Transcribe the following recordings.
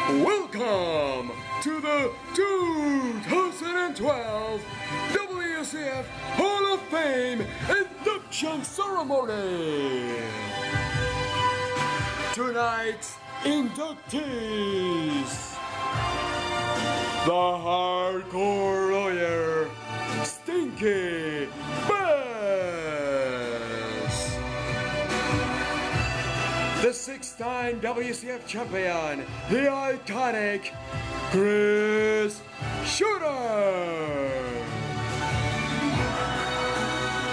Welcome to the 2012 WCF Hall of Fame Induction Ceremony. Tonight's inductees: the hardcore lawyer, Stinky the 6-time WCF champion, the iconic Chris Shooter.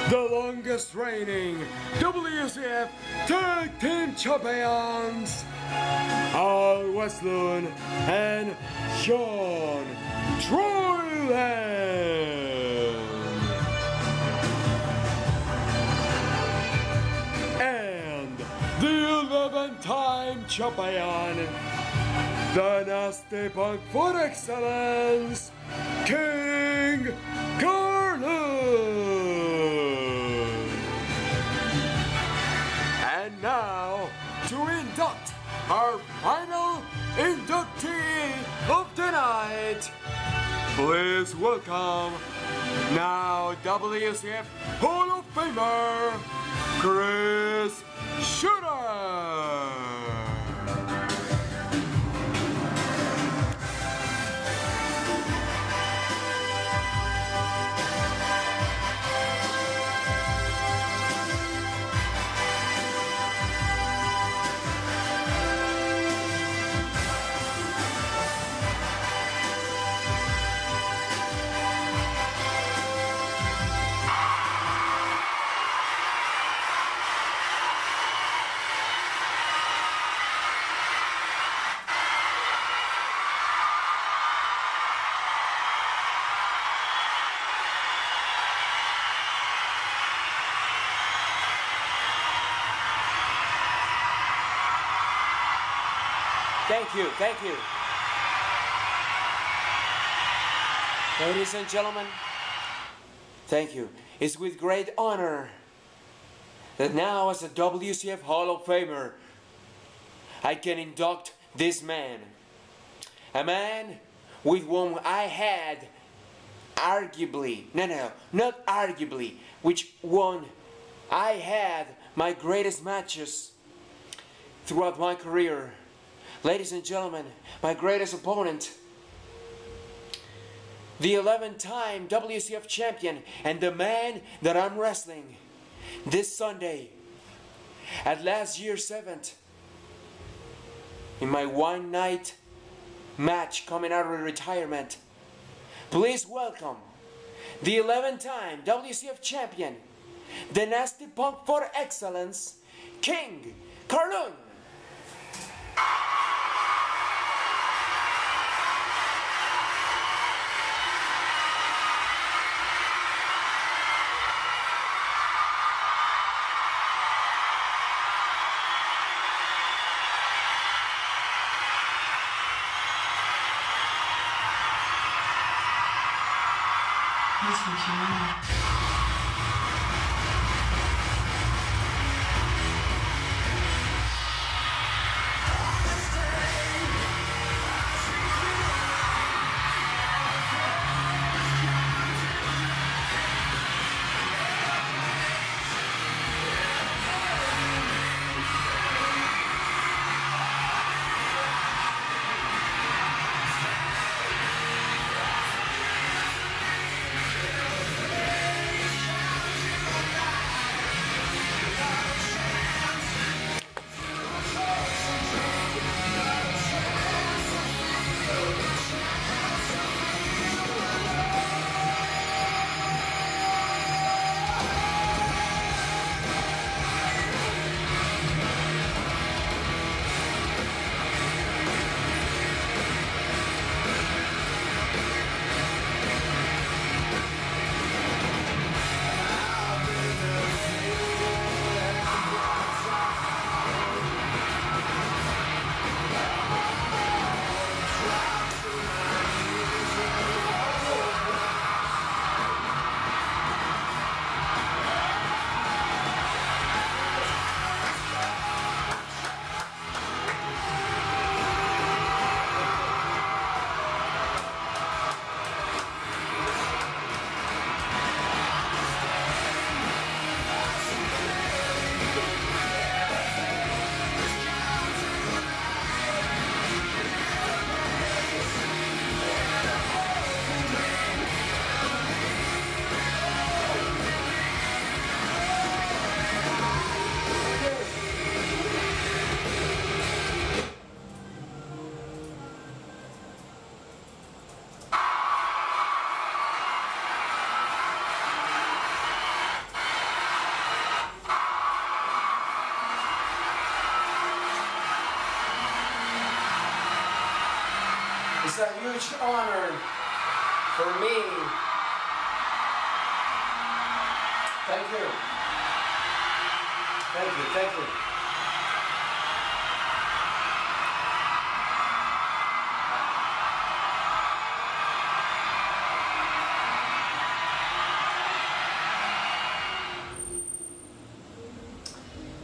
The longest reigning WCF Tag Team Champions, WESTLOON and TROYLAND. The 11-time champion, the nasty punk for excellence, King Carloon. And now, to induct our final inductee of the night, please welcome now WCF Hall of Famer, Chris Shooter. Thank you. Ladies and gentlemen, thank you. It's with great honor that now, as a WCF Hall of Famer, I can induct this man. A man with whom I had I had my greatest matches throughout my career. Ladies and gentlemen, my greatest opponent, the 11-time WCF champion, and the man that I'm wrestling this Sunday at last year's event in my one-night match coming out of retirement. Please welcome the 11-time WCF champion, the nasty punk for excellence, King Carloon. It's a huge honor for me. Thank you. Thank you, thank you.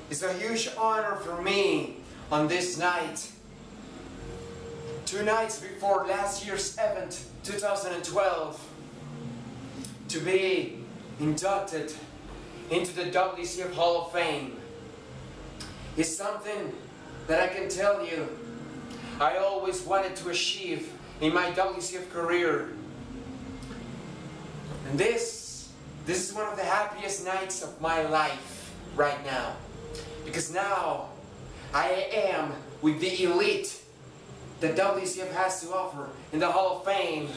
It's a huge honor for me on this night. 2 nights before last year's event, 2012, to be inducted into the WCF Hall of Fame. It's something that I can tell you I always wanted to achieve in my WCF career. And this is one of the happiest nights of my life right now. Because now I am with the elite that WCF has to offer in the Hall of Fame,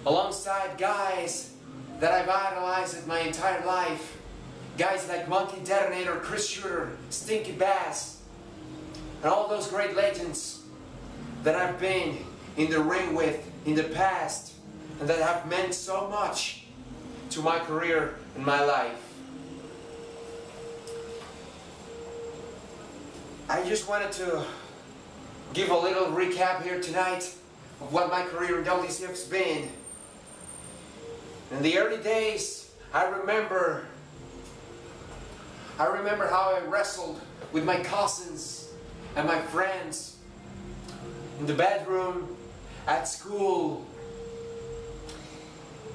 alongside guys that I've idolized my entire life. Guys like Monkey Detonator, Chris Shooter, Stinky Bass, and all those great legends that I've been in the ring with in the past and that have meant so much to my career and my life. I just wanted to give a little recap here tonight of what my career in WCF has been. In the early days, I remember how I wrestled with my cousins and my friends in the bedroom, at school.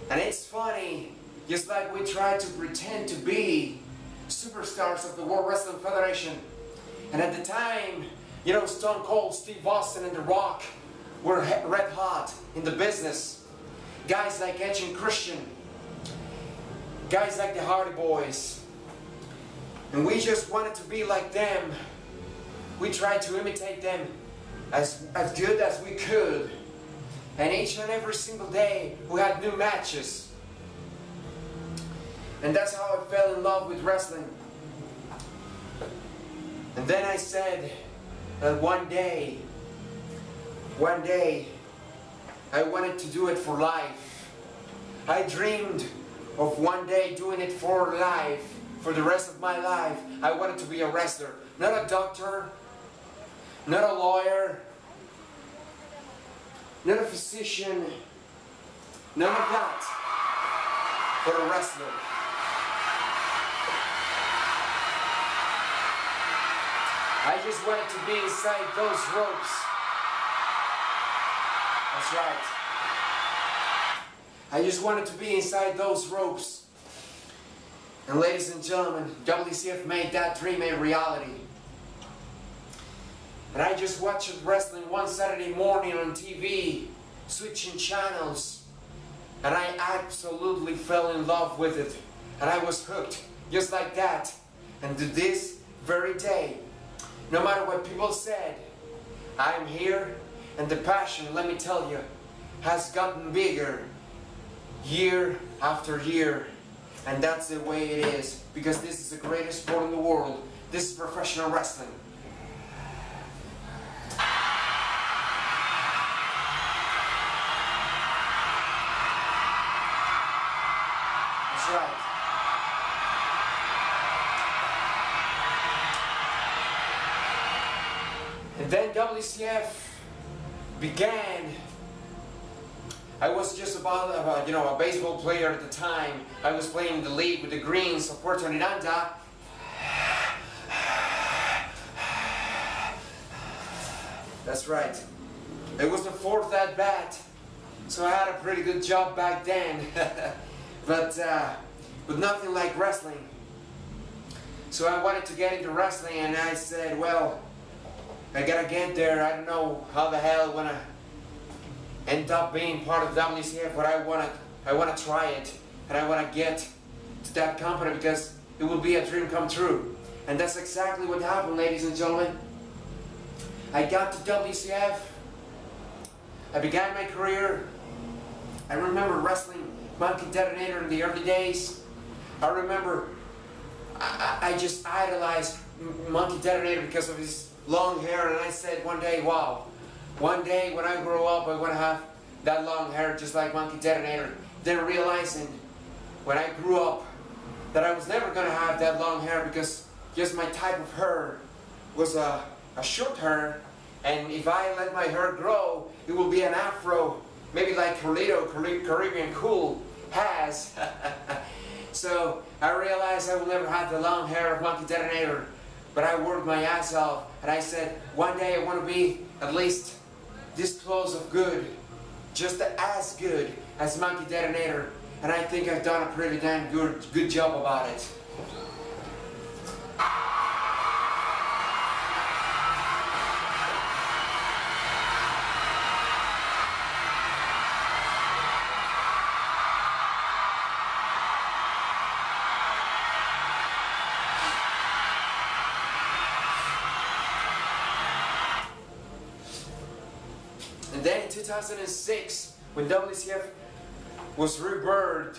And it's funny, just like we try to pretend to be superstars of the World Wrestling Federation. And at the time, you know, Stone Cold, Steve Austin, and The Rock were red hot in the business. Guys like Edge and Christian, guys like the Hardy Boys. And we just wanted to be like them. We tried to imitate them as good as we could. And each and every single day, we had new matches. And that's how I fell in love with wrestling. And then I said that one day, I wanted to do it for life. I dreamed of one day doing it for life, for the rest of my life. I wanted to be a wrestler, not a doctor, not a lawyer, not a physician, none of that, but a wrestler. I just wanted to be inside those ropes. That's right. I just wanted to be inside those ropes. And ladies and gentlemen, WCF made that dream a reality. And I just watched wrestling one Saturday morning on TV, switching channels. And I absolutely fell in love with it. And I was hooked, just like that. And to this very day, no matter what people said, I am here, and the passion, let me tell you, has gotten bigger year after year. And that's the way it is, because this is the greatest sport in the world. This is professional wrestling. That's right. And then WCF began. I was just about a baseball player at the time. I was playing in the league with the Greens of Puerto Miranda. That's right. It was the 4th at bat, so I had a pretty good job back then. but nothing like wrestling. So I wanted to get into wrestling, and I said, well, I gotta get there. I don't know how the hell I'm gonna end up being part of WCF, but I wanna try it, and I wanna get to that company because it will be a dream come true. And that's exactly what happened, ladies and gentlemen. I got to WCF. I began my career. I remember wrestling Monkey Detonator in the early days. I remember I just idolized Monkey Detonator because of his long hair, and I said one day, wow, one day when I grow up, I want to have that long hair just like Monkey Detonator. Then realizing when I grew up that I was never going to have that long hair because just my type of hair was a short hair, and if I let my hair grow, it will be an afro, maybe like Carlito, Caribbean Cool has. So I realized I will never have the long hair of Monkey Detonator, but I worked my ass off, and I said, one day I want to be at least this close of good, just as good as Monkey Detonator, and I think I've done a pretty damn good job about it. And then in 2006, when WCF was rebirthed,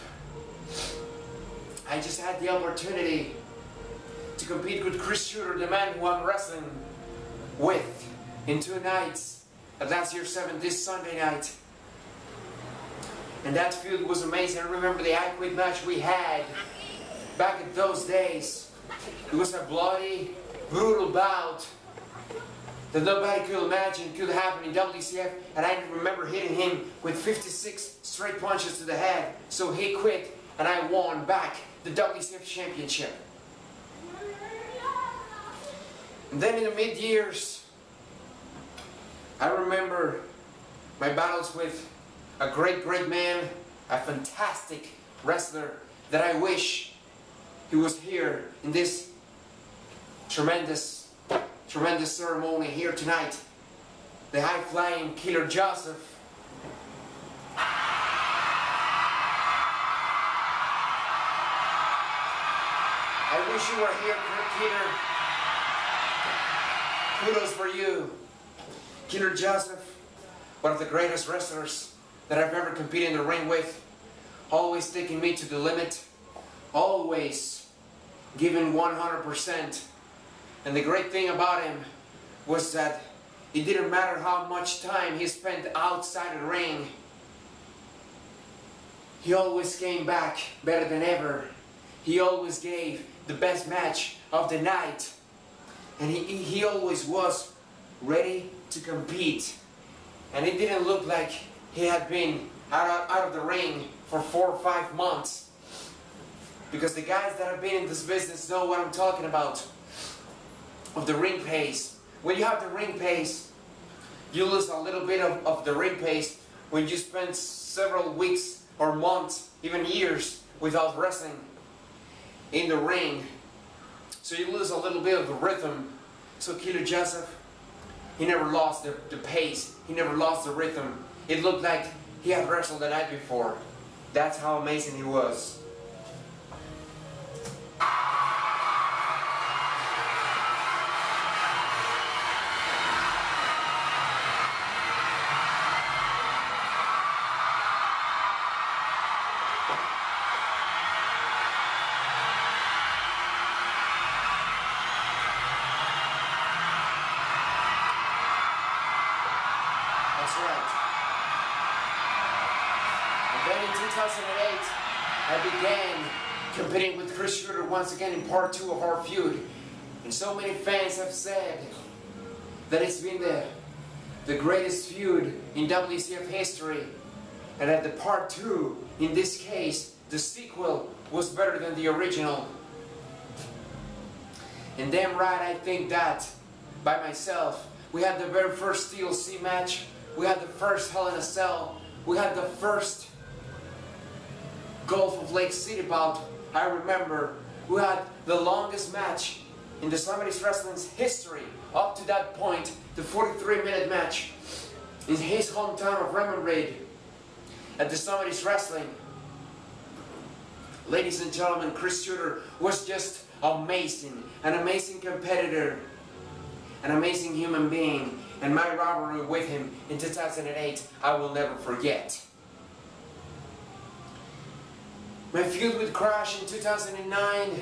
I just had the opportunity to compete with Chris Shooter, the man who I'm wrestling with, in 2 nights at last year's 7 this Sunday night. And that feud was amazing. I remember the I Quit match we had back in those days. It was a bloody, brutal bout that nobody could imagine could happen in WCF, and I remember hitting him with 56 straight punches to the head, so he quit, and I won back the WCF championship. And then in the mid-years, I remember my battles with a great man, a fantastic wrestler that I wish he was here in this tremendous ceremony here tonight. The high-flying Killer Joseph. I wish you were here, Killer. Kudos for you. Killer Joseph, one of the greatest wrestlers that I've ever competed in the ring with. Always taking me to the limit. Always giving 100%. And the great thing about him was that it didn't matter how much time he spent outside the ring, he always came back better than ever. He always gave the best match of the night. And he always was ready to compete. And it didn't look like he had been out of the ring for 4 or 5 months. Because the guys that have been in this business know what I'm talking about. Of the ring pace. When you have the ring pace, you lose a little bit of the ring pace when you spend several weeks or months, even years, without wrestling in the ring. So you lose a little bit of the rhythm. So Killer Joseph, he never lost the pace. He never lost the rhythm. It looked like he had wrestled the night before. That's how amazing he was. That's right. And then in 2008, I began competing with Chris Shooter once again in part 2 of our feud. And so many fans have said that it's been the greatest feud in WCF history. And that the part 2, in this case, the sequel, was better than the original. And damn right I think that by myself. We had the very first Steel Sea match. We had the first Hell in a Cell. We had the first Gulf of Lake City bout. I remember we had the longest match in the Somebody's Wrestling's history. Up to that point, the 43-minute match in his hometown of Raymond Reed at the Somebody's Wrestling. Ladies and gentlemen, Chris Shooter was just amazing. An amazing competitor. An amazing human being. And my rivalry with him in 2008, I will never forget. My feud with Crash in 2009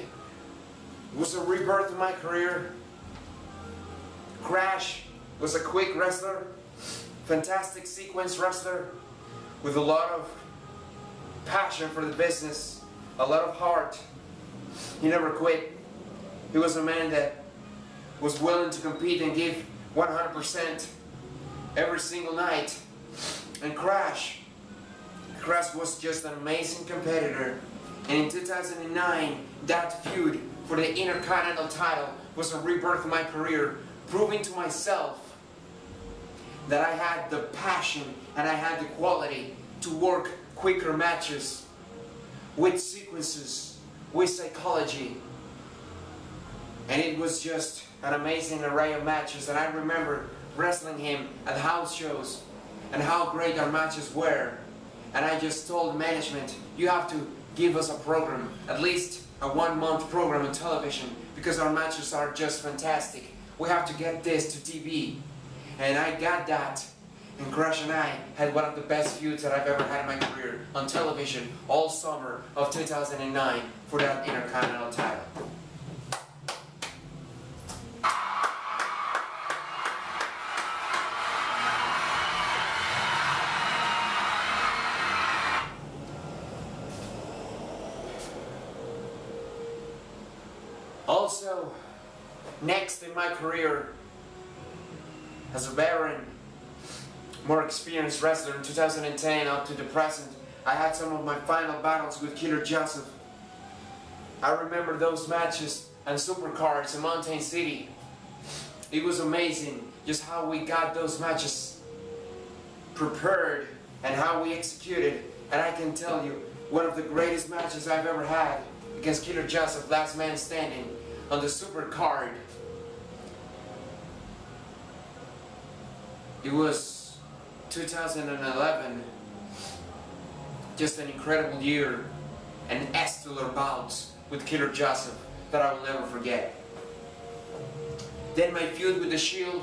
was a rebirth of my career. Crash was a quick wrestler. fantastic sequence wrestler with a lot of passion for the business, a lot of heart. He never quit. He was a man that was willing to compete and give 100% every single night. And Crash was just an amazing competitor. And in 2009, that feud for the Intercontinental title was a rebirth of my career, proving to myself that I had the passion and I had the quality to work quicker matches with sequences, with psychology. And it was just an amazing array of matches. And I remember wrestling him at house shows and how great our matches were. And I just told management, you have to give us a program, at least a 1-month program on television, because our matches are just fantastic. We have to get this to TV. And I got that. And Crash and I had one of the best feuds that I've ever had in my career on television all summer of 2009 for that Intercontinental title. Also, next in my career as a veteran, more experienced wrestler in 2010 up to the present, I had some of my final battles with Killer Joseph. I remember those matches and Supercards in Mountain City. It was amazing just how we got those matches prepared and how we executed. And I can tell you, one of the greatest matches I've ever had against Killer Joseph, last man standing on the Supercard. It was 2011, just an incredible year, and stellar bouts with Killer Joseph that I will never forget. Then my feud with the Shield.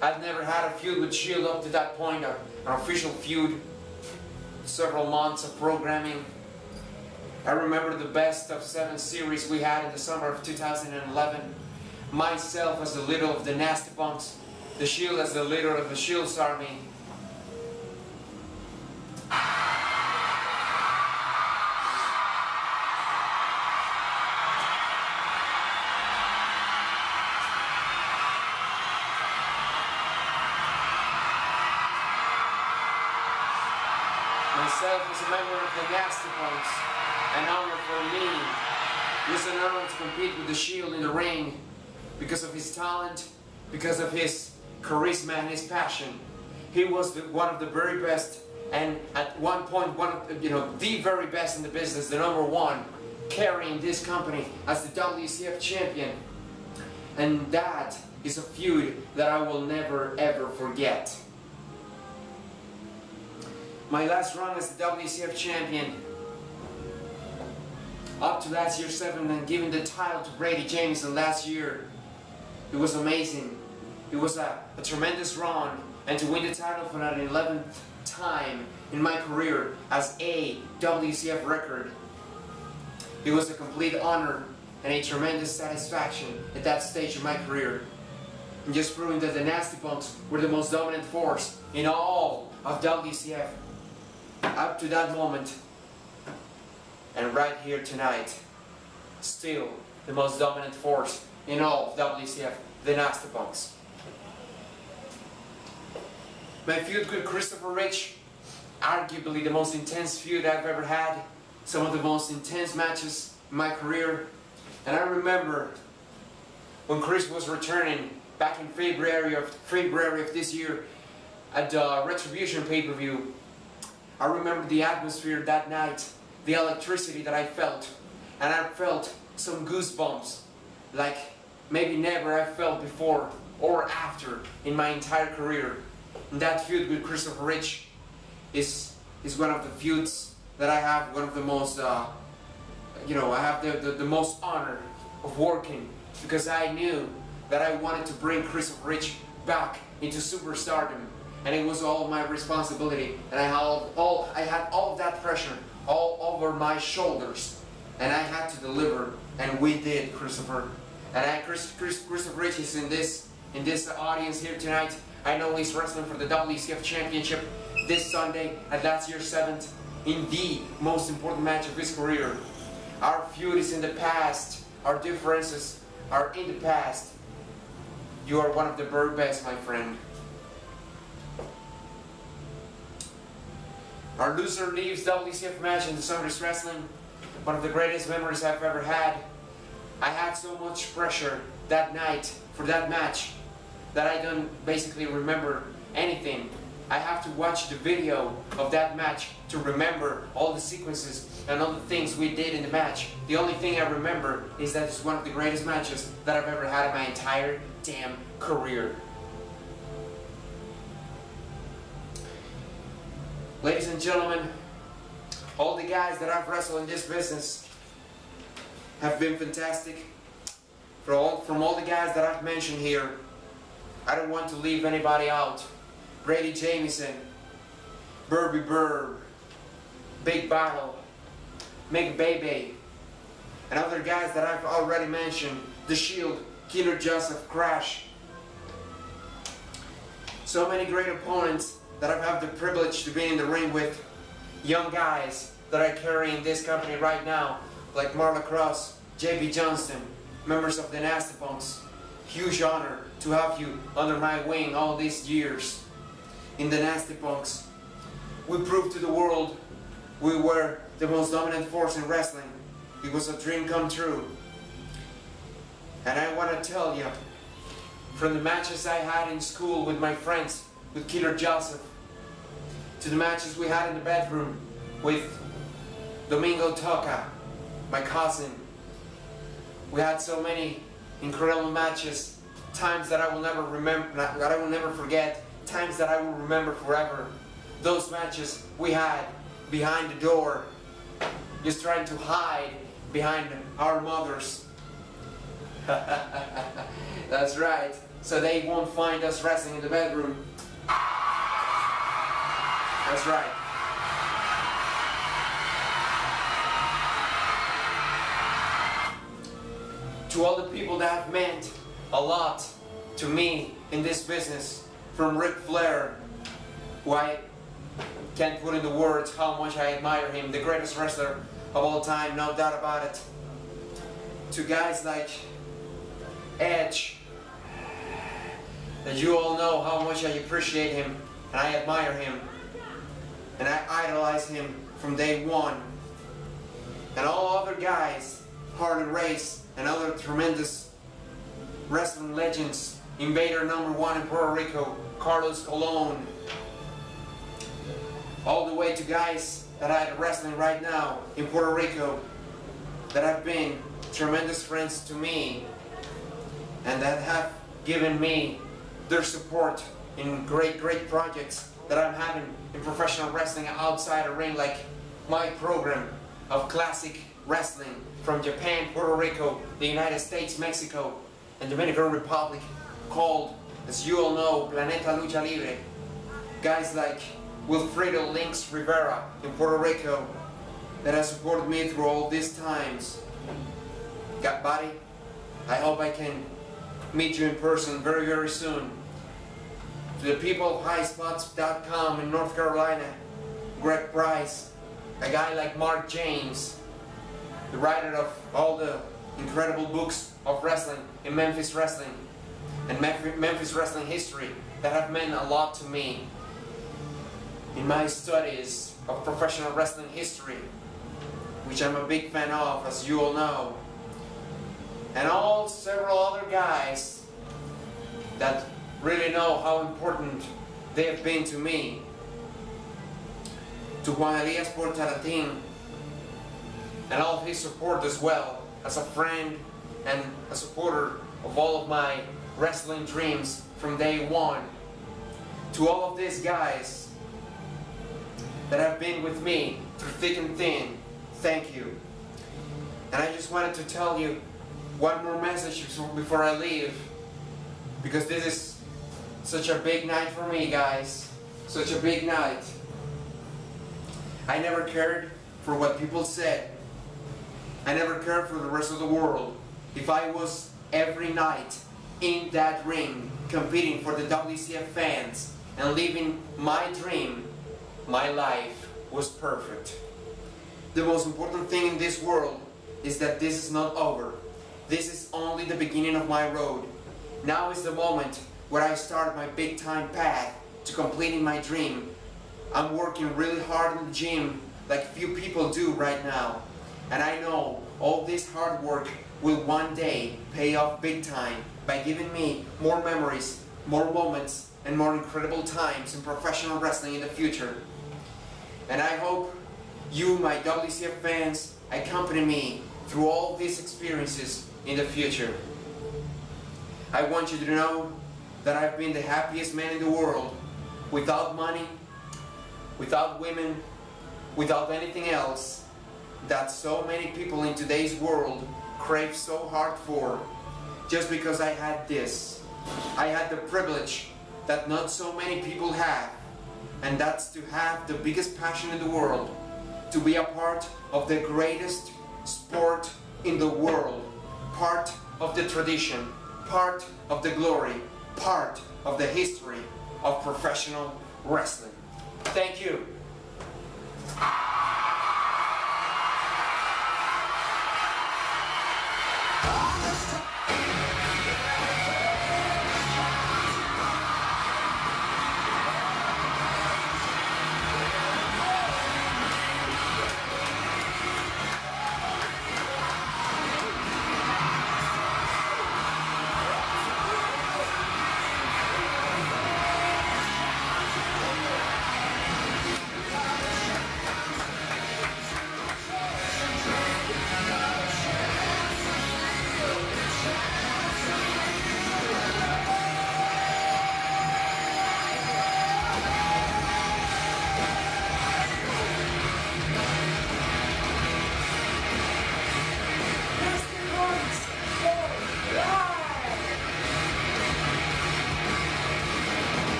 I've never had a feud with Shield up to that point, an official feud, several months of programming. I remember the best of 7 series we had in the summer of 2011. Myself as the leader of the Nasty Punks, the Shield as the leader of the Shield's army. Myself as a member of the Nasty Punks, an honor for me. It was an honor to compete with the Shield in the ring because of his talent, because of his charisma and his passion. He was one of the very best, and at one point, the very best in the business, the #1, carrying this company as the WCF champion. And that is a feud that I will never ever forget. My last run as the WCF champion, up to last year 7 and giving the title to Brady Jameson last year, it was amazing. It was a tremendous run, and to win the title for an 11th time in my career as a WCF record, it was a complete honor and a tremendous satisfaction at that stage of my career. And just proving that the Nasty Punks were the most dominant force in all of WCF up to that moment. And right here tonight, still the most dominant force in all of WCF, the Nasty Punks. My feud with Christopher Rich, arguably the most intense feud I've ever had, some of the most intense matches in my career. And I remember when Chris was returning back in February of this year at the Retribution pay-per-view. I remember the atmosphere that night, the electricity that I felt, and I felt some goosebumps like maybe never I felt before or after in my entire career. And that feud with Christopher Rich is one of the feuds that I have, one of the most, I have the most honor of working, because I knew that I wanted to bring Christopher Rich back into superstardom, and it was all my responsibility, and I had all of that pressure all over my shoulders, and I had to deliver, and we did, Christopher. And Christopher Rich is in this in this audience here tonight. I know he's wrestling for the WCF Championship this Sunday at last year's 7th in the most important match of his career. Our feud is in the past. Our differences are in the past. You are one of the very best, my friend. Our loser leaves WCF match in the Sunday's Wrestling. One of the greatest memories I've ever had. I had so much pressure that night for that match that I don't basically remember anything. I have to watch the video of that match to remember all the sequences and all the things we did in the match. The only thing I remember is that it's one of the greatest matches that I've ever had in my entire damn career. Ladies and gentlemen, all the guys that I've wrestled in this business have been fantastic. From all the guys that I've mentioned here, I don't want to leave anybody out. Brady Jamieson, Burby Burb, Big Battle, Mick Bebe, and other guys that I've already mentioned, The Shield, Killer Joseph, Crash. So many great opponents that I've had the privilege to be in the ring with. Young guys that I carry in this company right now, like Marla Cross, JB Johnston, members of the Nasty Punks. Huge honor to have you under my wing all these years in the Nasty Punks. We proved to the world we were the most dominant force in wrestling. It was a dream come true. And I want to tell you, from the matches I had in school with my friends, with Killer Joseph, to the matches we had in the bedroom with Domingo Toca, my cousin. We had so many incredible matches, times that I will never remember, that I will never forget, times that I will remember forever. Those matches we had behind the door, just trying to hide behind our mothers. That's right, so they won't find us wrestling in the bedroom. That's right. To all the people that have meant a lot to me in this business, from Ric Flair, who I can't put into words how much I admire him, the greatest wrestler of all time, no doubt about it, to guys like Edge, that you all know how much I appreciate him and I admire him and I idolize him from day one, and all other guys, Harley Race and other tremendous wrestling legends, Invader #1 in Puerto Rico, Carloon, all the way to guys that I am wrestling right now in Puerto Rico that have been tremendous friends to me and that have given me their support in great projects that I'm having in professional wrestling outside the ring, like my program of classic wrestling from Japan, Puerto Rico, the United States, Mexico, and Dominican Republic, called, as you all know, Planeta Lucha Libre. Guys like Wilfredo Lynx Rivera in Puerto Rico that has supported me through all these times. Got buddy? I hope I can meet you in person very soon. To the people of highspots.com in North Carolina, Greg Price, a guy like Mark James, the writer of all the incredible books of wrestling in Memphis wrestling and Memphis wrestling history that have meant a lot to me in my studies of professional wrestling history, which I'm a big fan of, as you all know, and several other guys that really know how important they have been to me. To Juan Elias Portalatin and all of his support as well, as a friend and a supporter of all of my wrestling dreams from day one. To all of these guys that have been with me through thick and thin, thank you. And I just wanted to tell you one more message before I leave, because this is such a big night for me, guys. Such a big night. I never cared for what people said. I never cared for the rest of the world. If I was every night in that ring, competing for the WCF fans and living my dream, my life was perfect. The most important thing in this world is that this is not over. This is only the beginning of my road. Now is the moment where I start my big time path to completing my dream. I'm working really hard in the gym like few people do right now. And I know all this hard work will one day pay off big time by giving me more memories, more moments, and more incredible times in professional wrestling in the future. And I hope you, my WCF fans, accompany me through all these experiences in the future. I want you to know that I've been the happiest man in the world, without money, without women, without anything else that so many people in today's world crave so hard for, just because I had this. I had the privilege that not so many people have, and that's to have the biggest passion in the world, to be a part of the greatest sport in the world, part of the tradition, part of the glory, part of the history of professional wrestling. Thank you.